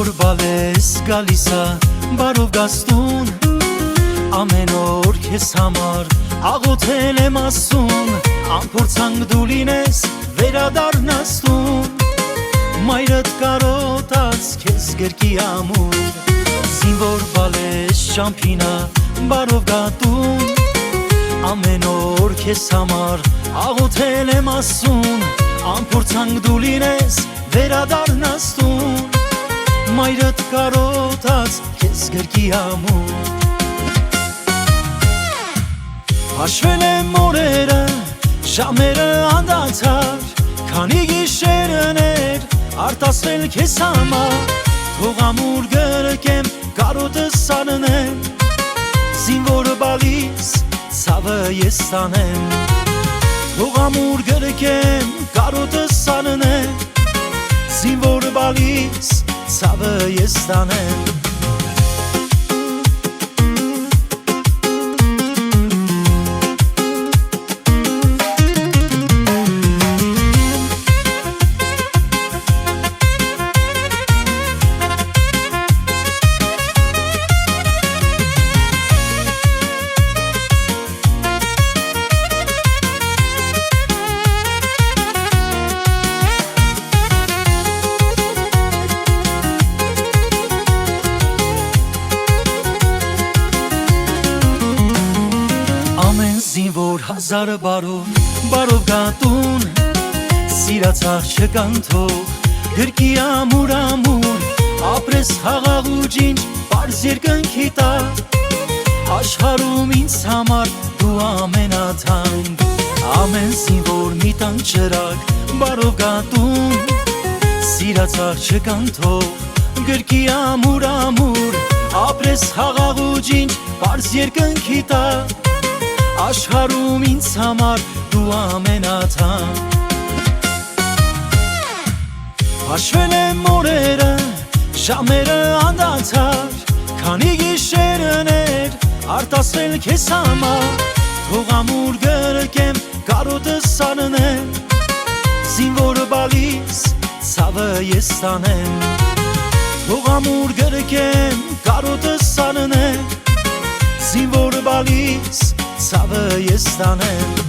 որ բալես գալիսա բարով գաստուն ամեն օր քեզ համար աղոթել եմ ասում ամփորձանք դու լինես վերադառնաս տուն մայրդ կարոտած քեզ գրկի ամուր զինվոր բալես շամփինա բարով գատուն ամեն օր քեզ համար աղոթել եմ ասում ամփորձանք դու լինես վերադառնաս տուն մայրդ կարոտած քեզ գրկի ամուր Հաշվել եմ օրերը, ժամերը անդացար Քանի գիշերներ արտասվել քեզ համար Թող ամուր գրկեմ կարոտս աննեմ Զինվոր բալիս ցավը ես տանեմ Թող ամուր գրկեմ կարոտս աննեմ Զինվոր բալիս ցավը ես տանեմ Զինվոր հազար բարով գատուն Սիրացախ չկանթող գրկի ամուր Ապրես հաղաղ ու ջինջ պարզ երկնքի տակ Աշխարհում ինձ համար դու ամենաթանկ Ամեն զինվոր մի տան ճրակ բարով գատուն Սիրացախ չկանթող գրկի ամուր Ապրես հաղաղ ու ջինջ պարզ երկնքի տակ Աշխարհում ինձ համար դու ամենաթանկ Հաշվել եմ օրերը, ժամերը անդացար Քանի գիշերներ արտասվել քեզ համար Թող ամուր գրկեմ կարոտս աննեմ Զինվոր բալիս ցավը ես տանեմ Թող ամուր գրկեմ կարոտս աննեմ Զինվոր բալիս ցավը ես տանեմ